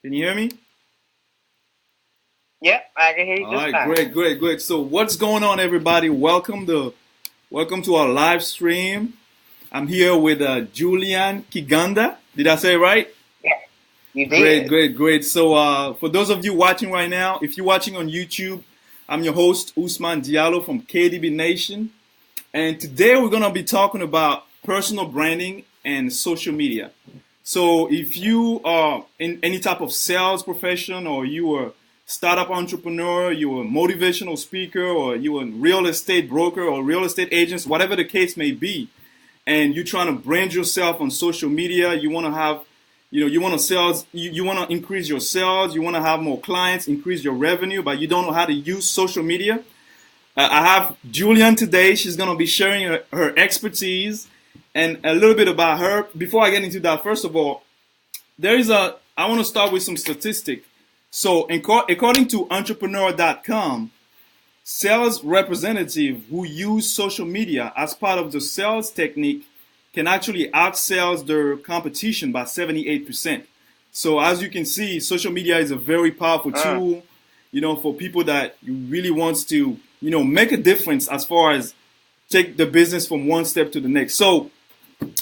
Can you hear me? Yep, I can hear you All just right, fine. great. So what's going on, everybody? Welcome to our live stream. I'm here with Julian Kiganda. Did I say it right? Yeah, you Great, did. great, great. So for those of you watching right now, if you're watching on YouTube, I'm your host Usman Diallo from KDB Nation, and today we're gonna be talking about personal branding and social media. So if you are in any type of sales profession, or you are a startup entrepreneur, you're a motivational speaker, or you're a real estate broker or real estate agent, whatever the case may be, and you're trying to brand yourself on social media, you want to have, you want to sales, you want to increase your sales, you want to have more clients, increase your revenue, but you don't know how to use social media. I have Julian today. She's going to be sharing her expertise and a little bit about her. Before I get into that, first of all, I want to start with some statistic. So, according to entrepreneur.com, sales representatives who use social media as part of the sales technique can actually outsell their competition by 78%. So as you can see, social media is a very powerful Mm. tool, for people that you really wants to, make a difference as far as take the business from one step to the next. So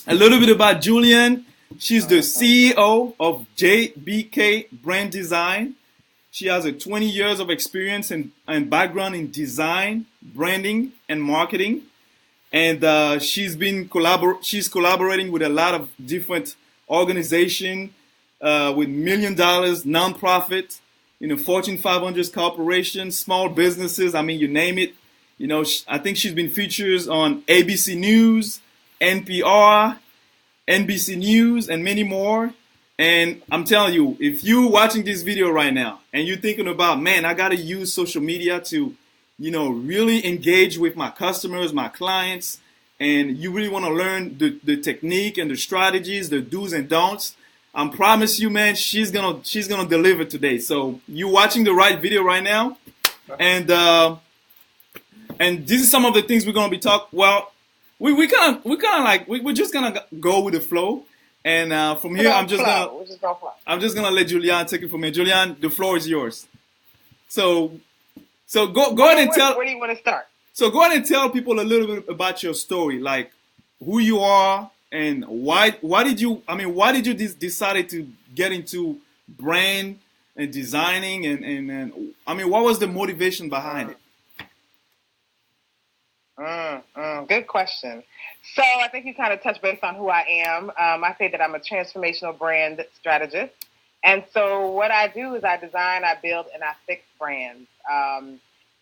a little bit about Julian. She's the CEO of JBK Brand Design. She has a 20 years of experience and background in design, branding, and marketing. And she's collaborating with a lot of different organizations, with $1 million nonprofit, Fortune 500 corporations, small businesses. I mean, you name it. I think she's been featured on ABC News, NPR, NBC News, and many more. And I'm telling you, if you're watching this video right now and you're thinking about, man, I got to use social media to, really engage with my customers, my clients, and you really want to learn the technique and the strategies, the do's and don'ts, I promise you, man, she's gonna deliver today. So you're watching the right video right now, and this is some of the things we're gonna be talking. Well, we're just gonna go with the flow. And from We're here, gonna flow. We're just gonna flow. I'm just gonna let Julian take it from here. Julian, the floor is yours. So go ahead and tell. Where do you want to start? So go ahead and tell people a little bit about your story, like who you are and why. Why did you decided to get into brand and designing and what was the motivation behind it? Good question. So I think you kind of touched base on who I am. I say that I'm a transformational brand strategist. And so what I do is I design, I build, and I fix brands.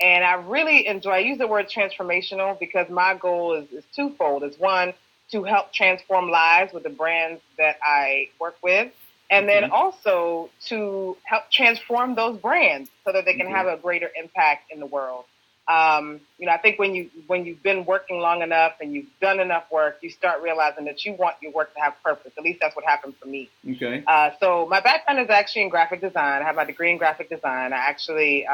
And I really enjoy, I use the word transformational because my goal is twofold. It's one, to help transform lives with the brands that I work with. And then also to help transform those brands so that they can have a greater impact in the world. I think when you've been working long enough and you've done enough work, you start realizing that you want your work to have purpose. At least that's what happened for me. Okay. So my background is actually in graphic design. I have my degree in graphic design. I actually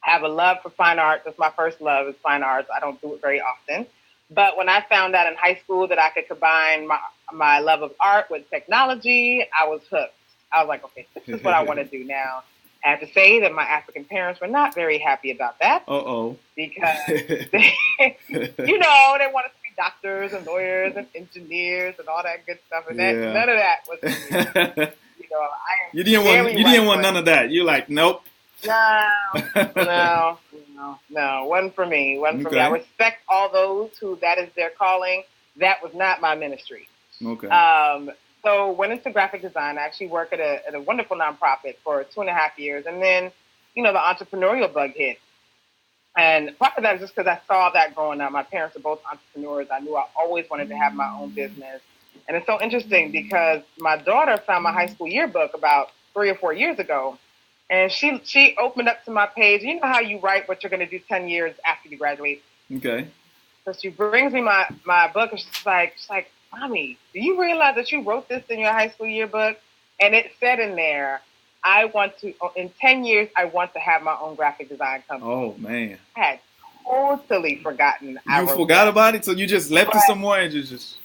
have a love for fine arts. That's my first love is fine arts. I don't do it very often. But when I found out in high school that I could combine my love of art with technology, I was hooked. I was like, okay, this is what I want to do now. I have to say that my African parents were not very happy about that. Because they want us to be doctors and lawyers and engineers and all that good stuff. And none of that was for me. You didn't want none of that. You're like, nope. No, wasn't for me. For me. I respect all those who that is their calling. That was not my ministry. Okay. So went into graphic design. I actually work at a wonderful nonprofit for 2.5 years. And then, the entrepreneurial bug hit. And part of that is just because I saw that growing up. My parents are both entrepreneurs. I knew I always wanted to have my own business. And it's so interesting because my daughter found my high school yearbook about 3 or 4 years ago. And she opened up to my page. You know how you write what you're going to do 10 years after you graduate? Okay. So she brings me my book and she's like, Mommy, do you realize that you wrote this in your high school yearbook? And it said in there, in 10 years, I want to have my own graphic design company. Oh, man. I had totally forgotten. You forgot about it? So you just left it somewhere and just...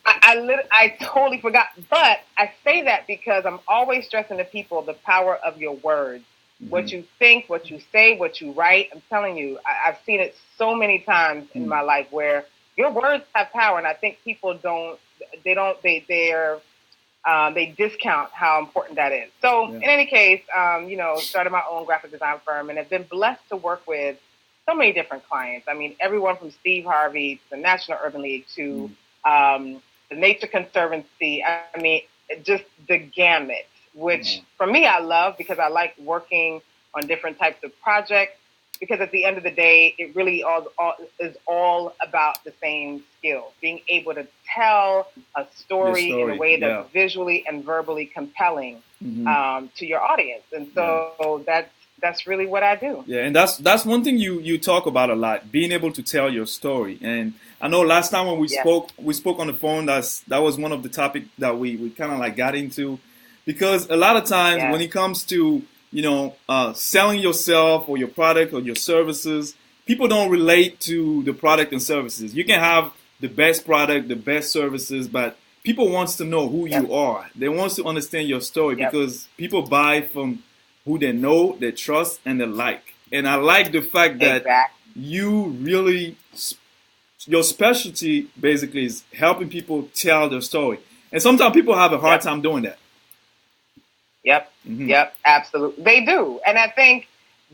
I I totally forgot. But I say that because I'm always stressing to people the power of your words. Mm-hmm. What you think, what you say, what you write. I'm telling you, I've seen it so many times in my life where your words have power. And I think people they discount how important that is. So in any case, started my own graphic design firm and have been blessed to work with so many different clients. I mean, everyone from Steve Harvey to the National Urban League to the Nature Conservancy. I mean, just the gamut, which for me I love because I like working on different types of projects. Because at the end of the day, it really is all about the same skill, being able to tell a story in a way that's visually and verbally compelling to your audience. And so that's really what I do. Yeah, and that's one thing you talk about a lot, being able to tell your story. And I know last time when we spoke on the phone, that was one of the topics that we kind of like got into. Because a lot of times when it comes to selling yourself or your product or your services, people don't relate to the product and services. You can have the best product, the best services, but people wants to know who you are. They want to understand your story because people buy from who they know, they trust, and they like. And I like the fact that you really, your specialty basically is helping people tell their story. And sometimes people have a hard time doing that. Yep, absolutely. They do. And I think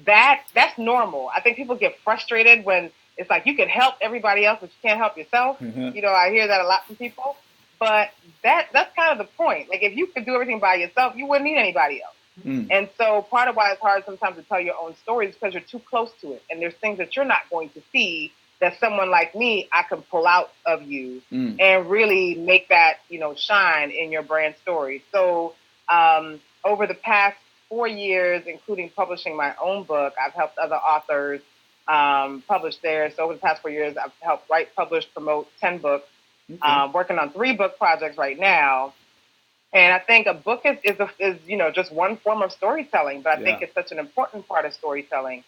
that's normal. I think people get frustrated when it's like you can help everybody else, but you can't help yourself. I hear that a lot from people. But that's kind of the point. Like, if you could do everything by yourself, you wouldn't need anybody else. And so part of why it's hard sometimes to tell your own story is because you're too close to it. And there's things that you're not going to see that someone like me, I can pull out of you and really make that, shine in your brand story. So, over the past 4 years, including publishing my own book, I've helped other authors publish theirs. So over the past 4 years, I've helped write, publish, promote 10 books, working on 3 book projects right now. And I think a book is just one form of storytelling, but I think it's such an important part of storytelling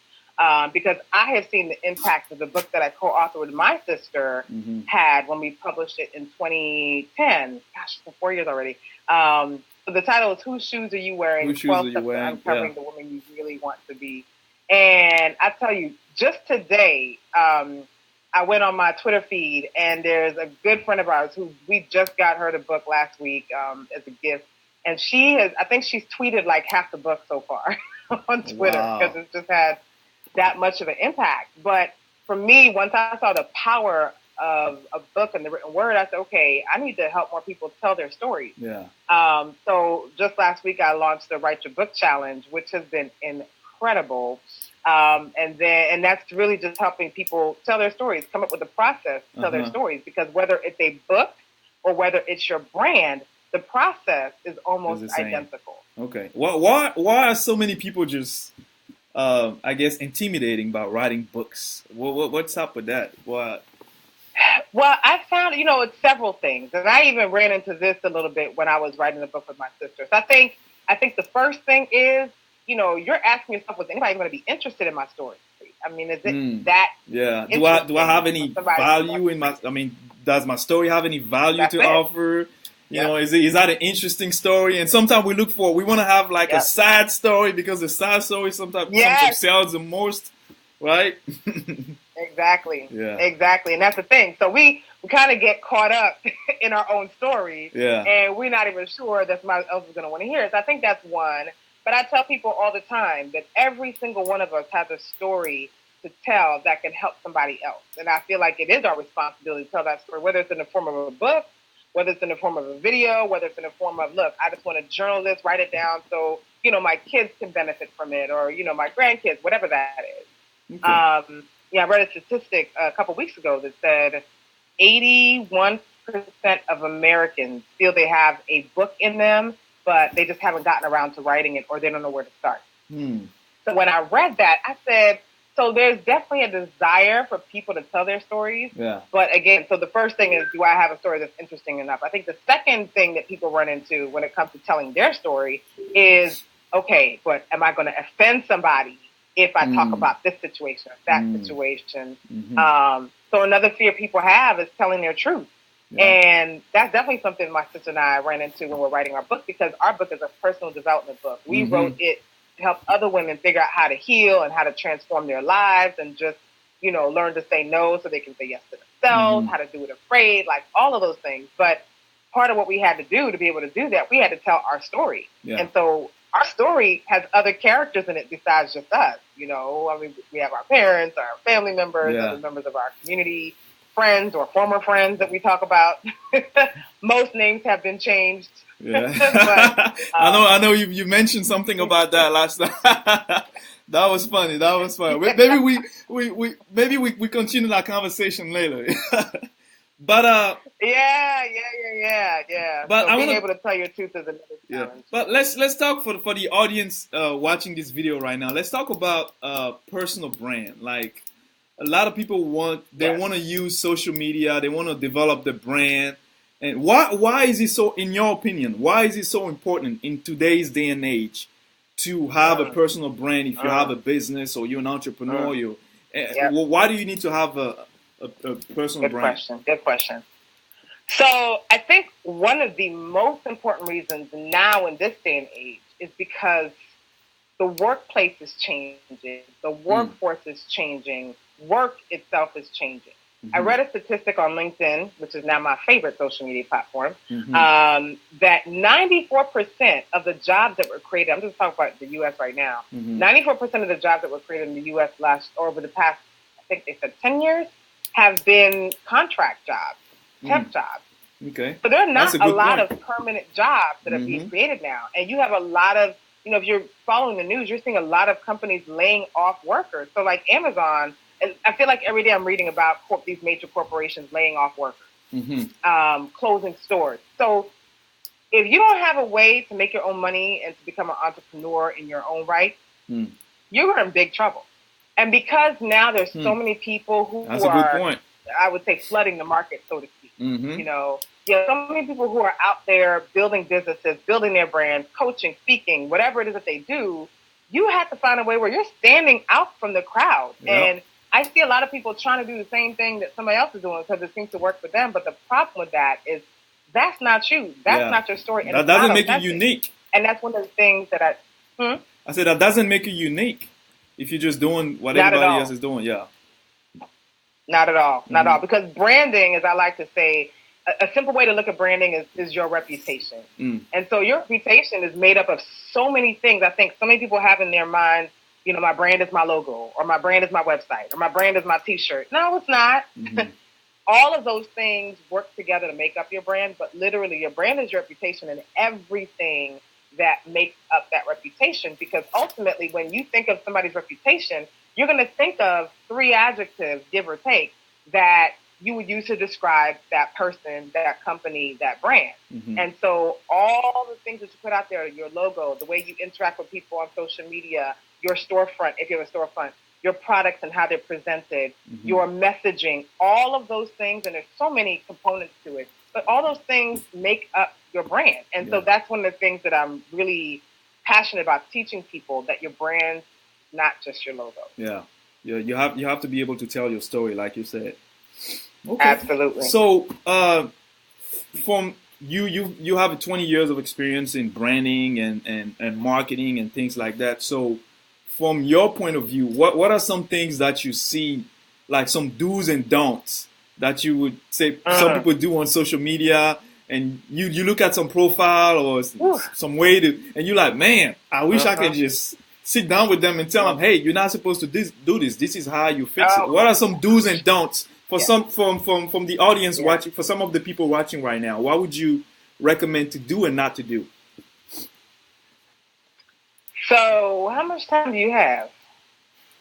because I have seen the impact of the book that I co-authored with my sister had when we published it in 2010. Gosh, for 4 years already. So the title is Whose Shoes Are You Wearing? 12 Steps to Uncovering the Woman You Really Want to Be. And I tell you, just today, I went on my Twitter feed and there's a good friend of ours who we just got her the book last week as a gift. And I think she's tweeted like half the book so far on Twitter because it's just had that much of an impact. But for me, once I saw the power of a book and the written word, I said, okay, I need to help more people tell their stories. So just last week, I launched the Write Your Book Challenge, which has been incredible. And that's really just helping people tell their stories, come up with a process to tell their stories, because whether it's a book or whether it's your brand, the process is almost identical. Okay. Why are so many people just, I guess, intimidating about writing books? What's up with that? What? Well, I found, it's several things. And I even ran into this a little bit when I was writing the book with my sister. So I think the first thing is, you're asking yourself, was anybody going to be interested in my story? I mean, is it that? Yeah. Do I have any value in does my story have any value to offer? Is that an interesting story? And sometimes we want to have like a sad story because the sad story sometimes sells the most, right? Exactly. Exactly. And that's the thing. So we kind of get caught up in our own story and we're not even sure that somebody else is going to want to hear it. So I think that's one. But I tell people all the time that every single one of us has a story to tell that can help somebody else. And I feel like it is our responsibility to tell that story, whether it's in the form of a book, whether it's in the form of a video, whether it's in the form of, look, I just want to journal this, write it down so, my kids can benefit from it or, my grandkids, whatever that is. Okay. I read a statistic a couple weeks ago that said 81% of Americans feel they have a book in them, but they just haven't gotten around to writing it or they don't know where to start. So when I read that, I said, so there's definitely a desire for people to tell their stories. But again, so the first thing is, do I have a story that's interesting enough? I think the second thing that people run into when it comes to telling their story is, okay, but am I going to offend somebody if I talk about this situation or that situation? So another fear people have is telling their truth. Yeah. And that's definitely something my sister and I ran into when we're writing our book, because our book is a personal development book. We wrote it to help other women figure out how to heal and how to transform their lives and just, learn to say no so they can say yes to themselves, how to do it afraid, like all of those things. But part of what we had to do to be able to do that, we had to tell our story. Yeah. And so our story has other characters in it besides just us. We have our parents, our family members, other members of our community, friends or former friends that we talk about. Most names have been changed. Yeah. But, I know you mentioned something about that last time. That was funny. Maybe we continue that conversation later. But yeah. But so being able to tell your truth is another challenge. But let's talk for the audience watching this video right now. Let's talk about personal brand. Like, a lot of people want to use social media. They want to develop the brand. And why is it so, in your opinion, why is it so important in today's day and age to have a personal brand? If you have a business or you're an entrepreneur, why do you need to have a personal brand? Good question. So I think one of the most important reasons now in this day and age is because the workplace is changing, the workforce is changing, work itself is changing. I read a statistic on LinkedIn, which is now my favorite social media platform, that 94% of the jobs that were created, I'm just talking about the U.S. right now, 94% of the jobs that were created in the U.S. over the past, I think they said 10 years, have been contract jobs, temp jobs. Okay. So there are not a lot of permanent jobs that are being created now. And you have a lot of, if you're following the news, you're seeing a lot of companies laying off workers. So like Amazon, and I feel like every day I'm reading about these major corporations laying off workers, closing stores. So if you don't have a way to make your own money and to become an entrepreneur in your own right, you're in big trouble. And because now there's so many people who That's a good point. I would say, flooding the market, so to speak. So many people who are out there building businesses, building their brands, coaching, speaking, whatever it is that they do. You have to find a way where you're standing out from the crowd. And I see a lot of people trying to do the same thing that somebody else is doing because it seems to work for them. But the problem with that is that's not you. That's not your story. And that doesn't make you unique. And that's one of the things that I said that doesn't make you unique if you're just doing what everybody else is doing. Yeah. Not at all. Not at all. Because branding, as I like to say, a simple way to look at branding is your reputation. And so your reputation is made up of so many things. I think so many people have in their minds, my brand is my logo, or my brand is my website, or my brand is my T-shirt. No, it's not. All of those things work together to make up your brand, but literally your brand is your reputation and everything that makes up that reputation. Because ultimately, when you think of somebody's reputation, you're going to think of 3 adjectives, give or take, that you would use to describe that person, that company, that brand. And so all the things that you put out there, your logo, the way you interact with people on social media, your storefront, if you have a storefront, your products and how they're presented, your messaging, all of those things, and there's so many components to it, but all those things make up your brand. And so that's one of the things that I'm really passionate about teaching people, that your brand's not just your logo. Yeah. You have to be able to tell your story, like you said. Okay. Absolutely. So, from you have 20 years of experience in branding and marketing and things like that. So, from your point of view, what are some things that you see, like some do's and don'ts that you would say some people do on social media, and you look at some profile or some way to, and you're like, man, I wish I could just sit down with them and tell them, hey, you're not supposed to do this. This is how you fix it. What are some do's and don'ts for some from the audience watching, for some of the people watching right now? What would you recommend to do and not to do? So, how much time do you have?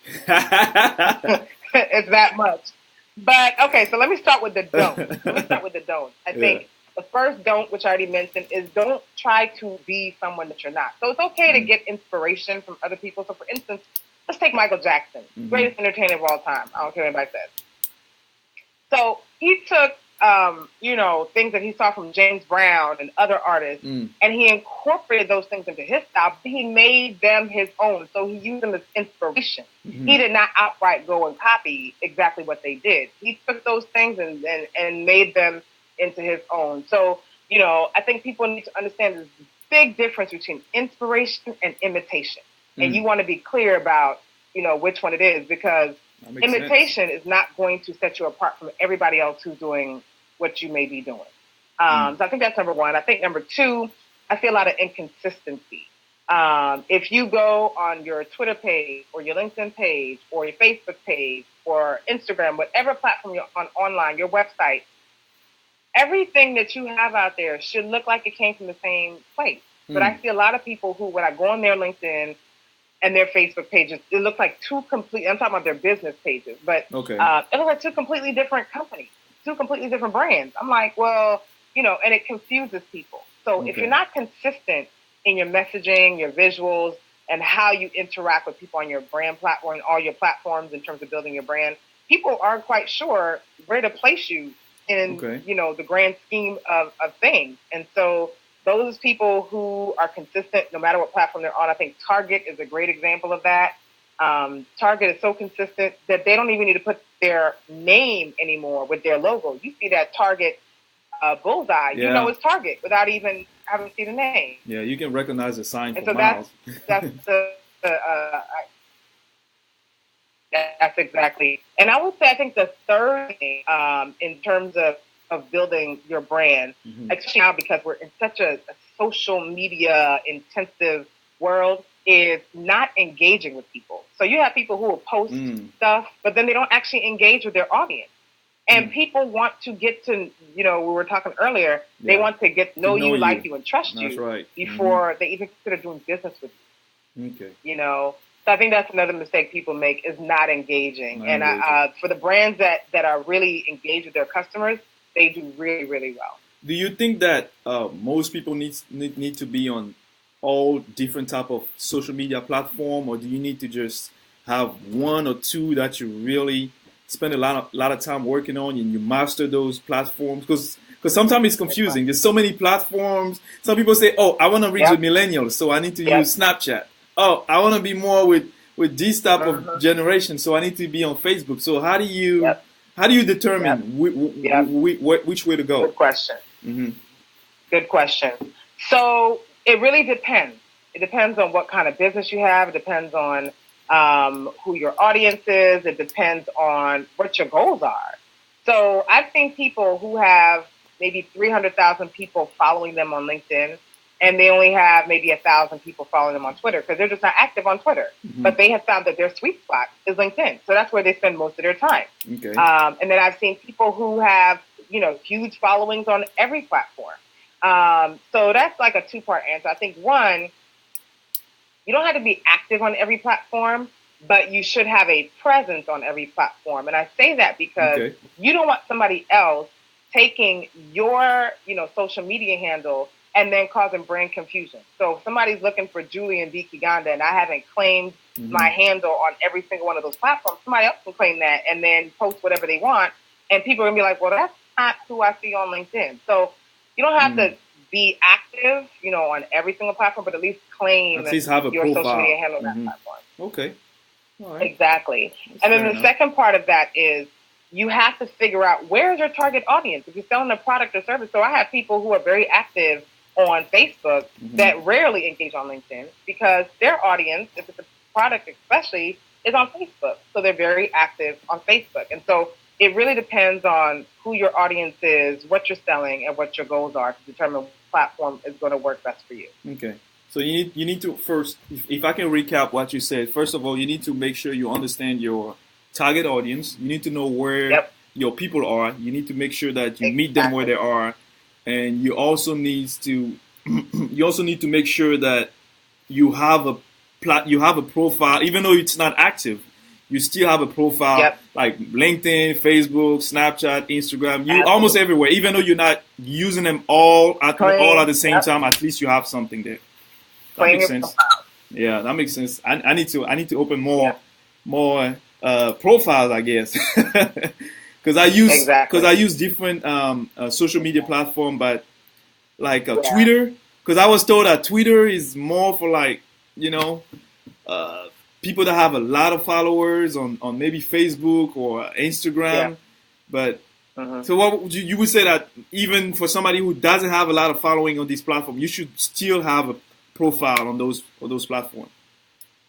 It's that much. But, okay, so let me start with the don't. I think the first don't, which I already mentioned, is don't try to be someone that you're not. So it's okay to get inspiration from other people. So, for instance, let's take Michael Jackson, greatest entertainer of all time. I don't care what anybody says. So he took, things that he saw from James Brown and other artists, and he incorporated those things into his style. He made them his own. So he used them as inspiration. He did not outright go and copy exactly what they did. He took those things and made them into his own. So, you know, I think people need to understand there's a big difference between inspiration and imitation. And you want to be clear about, you know, which one it is, because imitation is not going to set you apart from everybody else who's doing what you may be doing. So I think that's number one. I think number two, I see a lot of inconsistency. If you go on your Twitter page or your LinkedIn page or your Facebook page or Instagram, whatever platform you're on online, your website, everything that you have out there should look like it came from the same place. But I see a lot of people who, when I go on their LinkedIn and their Facebook pages, it looks like two complete, I'm talking about their business pages, but it looks like two completely different companies, two completely different brands. I'm like, well, you know, and it confuses people. So if you're not consistent in your messaging, your visuals, and how you interact with people on your brand platform, all your platforms in terms of building your brand, people aren't quite sure where to place you in, you know, the grand scheme of things. And so those people who are consistent, no matter what platform they're on, I think Target is a great example of that. Target is so consistent that they don't even need to put their name anymore with their logo. You see that Target bullseye, you know it's Target without even having to see the name. Yeah, you can recognize the sign and for so miles. That's exactly. And I would say, I think the third thing in terms of building your brand, especially now because we're in such a social media intensive world, is not engaging with people. So you have people who will post stuff, but then they don't actually engage with their audience. And people want to get to, you know, we were talking earlier, they want to get know you, like you, and trust you before they even consider doing business with you. Okay. You know, so I think that's another mistake people make, is not engaging. For the brands that are really engaged with their customers, they do really, really well. Do you think that most people need to be on all different type of social media platform, or do you need to just have one or two that you really spend a lot of time working on and you master those platforms? Because sometimes it's confusing. There's so many platforms. Some people say, oh, I want to reach the millennials, so I need to use Snapchat. Oh, I want to be more with this type of generation, so I need to be on Facebook. So how do you determine which way to go? Good question. Good question. So it really depends. It depends on what kind of business you have. It depends on who your audience is. It depends on what your goals are. So I've seen people who have maybe 300,000 people following them on LinkedIn, and they only have maybe 1,000 people following them on Twitter because they're just not active on Twitter. But they have found that their sweet spot is LinkedIn. So that's where they spend most of their time. And then I've seen people who have, you know, huge followings on every platform. So that's like a two-part answer. I think one, you don't have to be active on every platform, but you should have a presence on every platform. And I say that because you don't want somebody else taking your, you know, social media handle and then causing brand confusion. So if somebody's looking for Julian B. Kiganda and I haven't claimed my handle on every single one of those platforms, somebody else can claim that and then post whatever they want. And people are going to be like, well, that's not who I see on LinkedIn. So you don't have to be active, you know, on every single platform, but at least claim have a your profile. social media handle on that platform. Okay. All right. Exactly. And then the second part of that is you have to figure out where is your target audience. If you're selling a product or service, so I have people who are very active on Facebook that rarely engage on LinkedIn because their audience, if it's a product especially, is on Facebook. So they're very active on Facebook. And so it really depends on who your audience is, what you're selling, and what your goals are to determine what platform is going to work best for you. Okay. So you need to first, if I can recap what you said, first of all, you need to make sure you understand your target audience. You need to know where your people are. You need to make sure that you meet them where they are. And you also need to make sure that you have a profile, even though it's not active. You still have a profile like LinkedIn, Facebook, Snapchat, Instagram. You almost everywhere, even though you're not using them all at the same time. At least you have something there. That makes sense. Yeah, that makes sense. I need to open more profiles, I guess, because I use different social media platform, but like Twitter, because I was told that Twitter is more for like, you know, people that have a lot of followers on maybe Facebook or Instagram, but So what would you would say that even for somebody who doesn't have a lot of following on these platforms, you should still have a profile on those platforms.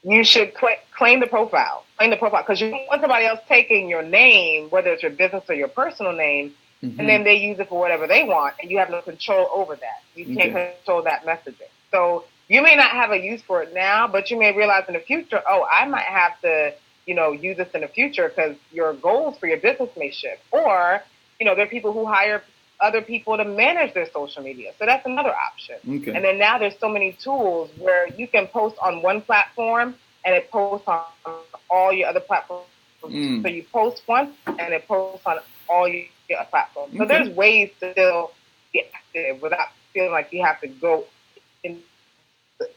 You should claim the profile. Claim the profile because you don't want somebody else taking your name, whether it's your business or your personal name, and then they use it for whatever they want, and you have no control over that. You can't control that messaging. So you may not have a use for it now, but you may realize in the future, oh, I might have to, use this in the future because your goals for your business may shift. Or, there are people who hire other people to manage their social media. So that's another option. Okay. And then now there's so many tools where you can post on one platform and it posts on all your other platforms. So you post once and it posts on all your other platforms. So there's ways to still be active without feeling like you have to go in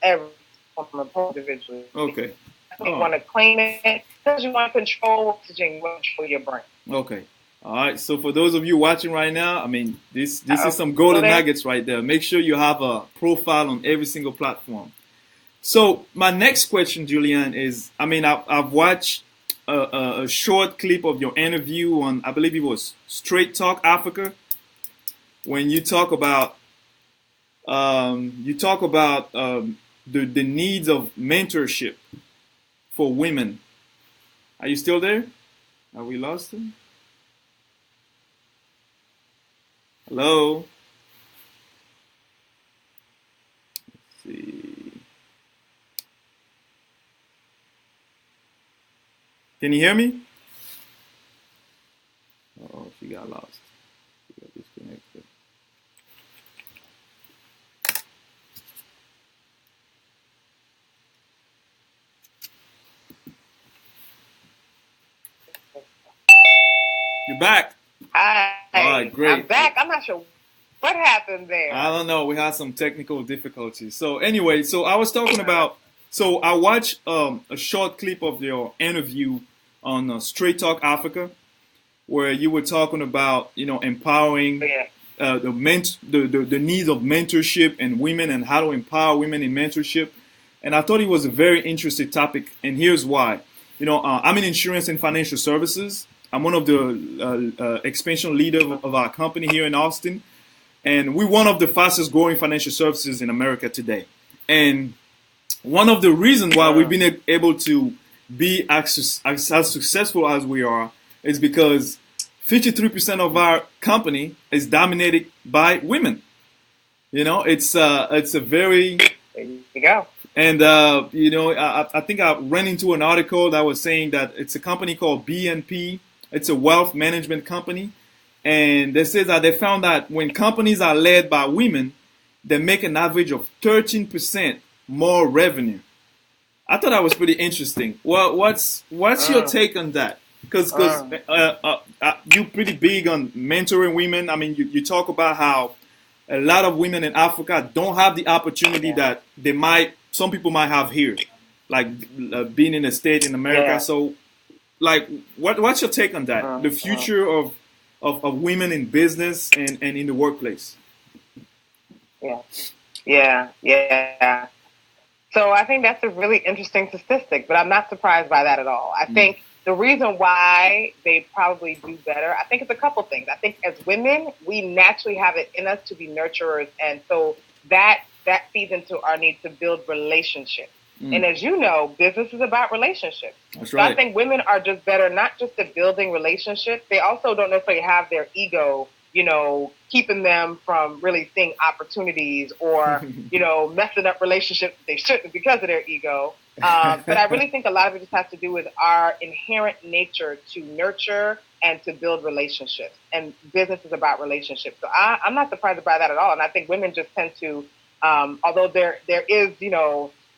every post individually. Okay. You want to claim it because you want to control messaging, you want to control your brand. Okay. All right. So for those of you watching right now, I mean, this is some golden nuggets right there. Make sure you have a profile on every single platform. So my next question, Julian, is, I mean, I've watched a short clip of your interview on, I believe it was Straight Talk Africa, when you talk about the needs of mentorship for women. Are you still there? Are we lost him? Hello? Let's see. Can you hear me? Oh, she got lost. She got disconnected. You're back. Hi. All right, great. I'm back. I'm not sure what happened there. I don't know. We had some technical difficulties. So anyway, so I was talking about, so I watched a short clip of your interview on Straight Talk Africa, where you were talking about, empowering the needs of mentorship and women and how to empower women in mentorship. And I thought it was a very interesting topic. And here's why. I'm in insurance and financial services. I'm one of the expansion leaders of our company here in Austin. And we're one of the fastest growing financial services in America today. And one of the reasons why we've been able to be as successful as we are is because 53% of our company is dominated by women. It's a very... There you go. And, I think I ran into an article that was saying that it's a company called BNP. It's a wealth management company. And they say that they found that when companies are led by women, they make an average of 13% more revenue. I thought that was pretty interesting. Well, what's your take on that? Because you're pretty big on mentoring women. I mean, you talk about how a lot of women in Africa don't have the opportunity that some people might have here, like being in a state in America. Yeah. So, like, what's your take on that? The future of women in business and in the workplace. Yeah. So I think that's a really interesting statistic, but I'm not surprised by that at all. I think the reason why they probably do better, I think it's a couple things. I think as women, we naturally have it in us to be nurturers, and so that feeds into our need to build relationships. And as you know, business is about relationships. That's right. So I think women are just better, not just at building relationships. They also don't necessarily have their ego, keeping them from really seeing opportunities or, messing up relationships that they shouldn't because of their ego. But I really think a lot of it just has to do with our inherent nature to nurture and to build relationships. And business is about relationships. So I'm not surprised by that at all. And I think women just tend to, although there is,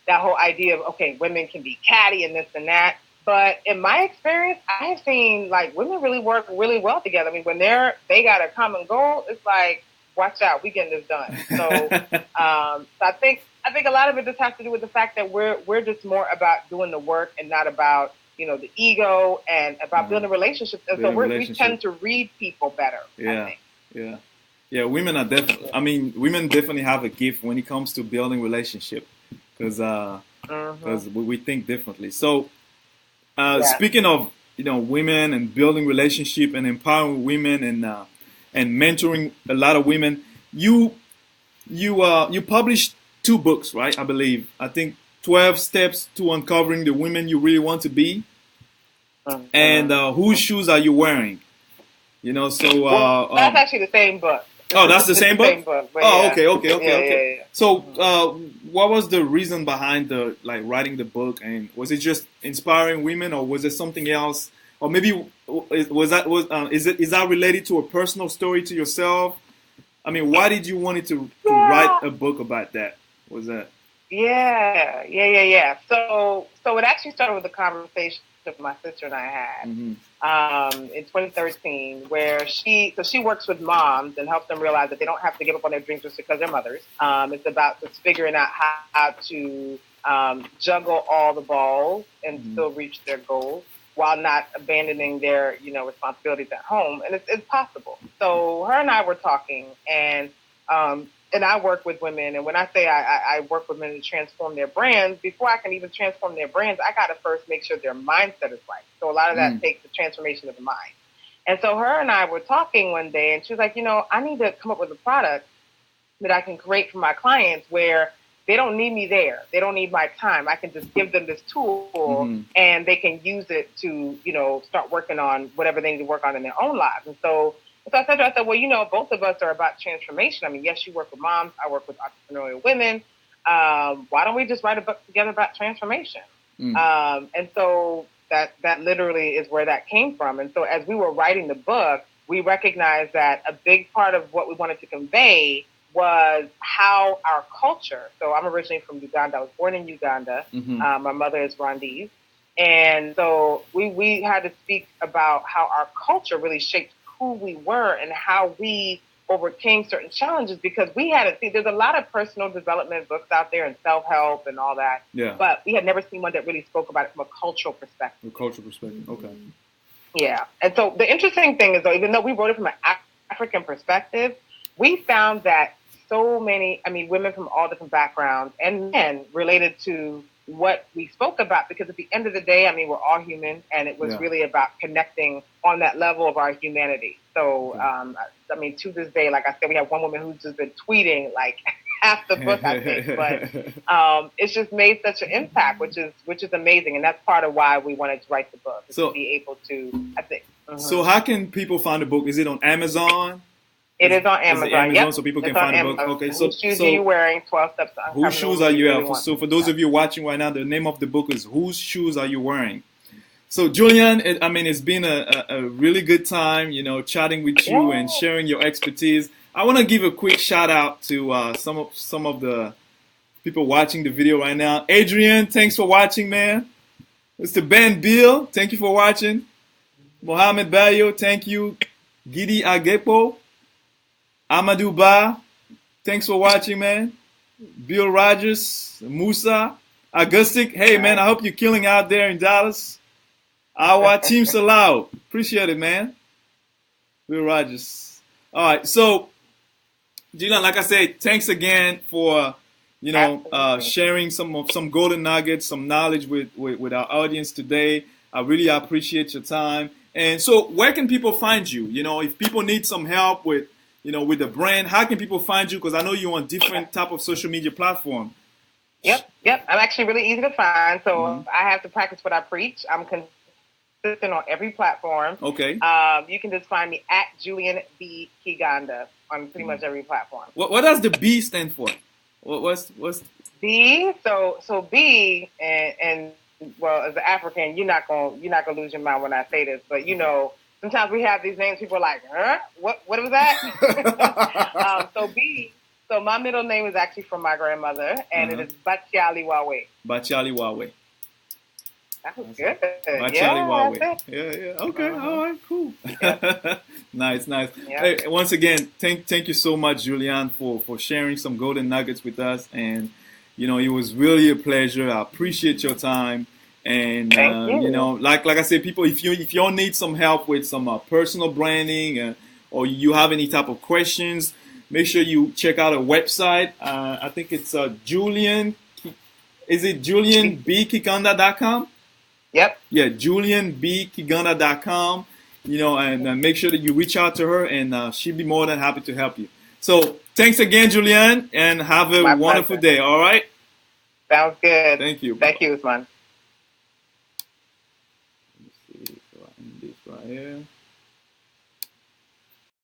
that whole idea of, okay, women can be catty and this and that. But in my experience, I have seen like women really work really well together. I mean, when they got a common goal, it's like, watch out, we getting this done. So, so I think a lot of it just has to do with the fact that we're just more about doing the work and not about, the ego and about building relationships. And so we tend to read people better. Yeah. I think. Yeah. Women are women definitely have a gift when it comes to building relationship. Because we think differently. So, speaking of women and building relationship and empowering women and mentoring a lot of women. You published 2 books, right? I believe. I think 12 Steps to Uncovering the Women You Really Want to Be, and Whose Shoes Are You Wearing? That's actually the same book. Oh, that's the same book? Same book. Oh, yeah. okay. Yeah. So, what was the reason behind writing the book? And was it just inspiring women, or was it something else? Or maybe is that related to a personal story to yourself? I mean, why did you want to write a book about that? Was that? Yeah. So it actually started with a conversation that my sister and I had in 2013, where she works with moms and helps them realize that they don't have to give up on their dreams just because they're mothers. It's about just figuring out how to juggle all the balls and still reach their goals while not abandoning their responsibilities at home, and it's possible. So her and I were talking, and I work with women, and when I say I work with women to transform their brands, before I can even transform their brands, I got to first make sure their mindset is right. So a lot of that takes the transformation of the mind. And so her and I were talking one day, and she was like, I need to come up with a product that I can create for my clients where they don't need me there. They don't need my time. I can just give them this tool and they can use it to, start working on whatever they need to work on in their own lives. And so I said to her, well, both of us are about transformation. I mean, yes, you work with moms. I work with entrepreneurial women. Why don't we just write a book together about transformation? And so that literally is where that came from. And so as we were writing the book, we recognized that a big part of what we wanted to convey was how our culture. So I'm originally from Uganda. I was born in Uganda. My mother is Rwandese. And so we had to speak about how our culture really shaped who we were and how we overcame certain challenges, because we hadn't seen, there's a lot of personal development books out there and self-help and all that. Yeah. But we had never seen one that really spoke about it from a cultural perspective. Okay. Yeah. And so the interesting thing is, though, even though we wrote it from an African perspective, we found that so many, women from all different backgrounds and men related to what we spoke about, because at the end of the day, we're all human, and it was really about connecting on that level of our humanity. So, to this day, like I said, we have one woman who's just been tweeting like half the book, I think, but it's just made such an impact, which is amazing, and that's part of why we wanted to write the book, to be able to, I think. So how can people find the book? Is it on Amazon? It is on Amazon. Yep. So people can find the book. Okay. Whose shoes are you wearing? 12 Steps to Uncovering. Whose shoes are you wearing? So for those of you watching right now, the name of the book is Whose Shoes Are You Wearing? So Julian, it's been a really good time, chatting with you and sharing your expertise. I want to give a quick shout out to some of the people watching the video right now. Adrian, thanks for watching, man. Mr. Ben Bill, thank you for watching. Mohammed Bayo, thank you. Gidi Agepo. Amadou Ba, thanks for watching, man. Bill Rogers, Musa, Augustic, hey, man, I hope you're killing out there in Dallas. Our Team Salau, appreciate it, man. Bill Rogers. All right, so, Julian, like I said, thanks again for, sharing some golden nuggets, some knowledge with our audience today. I really appreciate your time. And so, where can people find you? If people need some help with the brand, how can people find you? Because I know you're on different type of social media platform. Yep. I'm actually really easy to find. So I have to practice what I preach. I'm consistent on every platform. Okay. You can just find me at Julian B. Kiganda on pretty much every platform. What does the B stand for? What's B? So B and well, as an African, you're not gonna lose your mind when I say this, but sometimes we have these names, people are like, huh? What was that? So my middle name is actually from my grandmother, and it is Bachiali Wawe. Bachiali Wawe. That was good. Bachiali Wawe. Yeah. Okay. All right. Cool. Yeah. Nice. Yeah. Hey, once again, thank you so much, Julian, for sharing some golden nuggets with us, and it was really a pleasure. I appreciate your time. And like I said, people, if you need some help with some personal branding or you have any type of questions, make sure you check out a website. I think it's Julian. Is it JulianBKiganda.com? Yep. Yeah, JulianBKiganda.com. And make sure that you reach out to her, and she'll be more than happy to help you. So thanks again, Julian, and have a My wonderful pleasure. day. All right. Sounds good. Thank you. Thank you, Usman. Let me see. So I end this right here.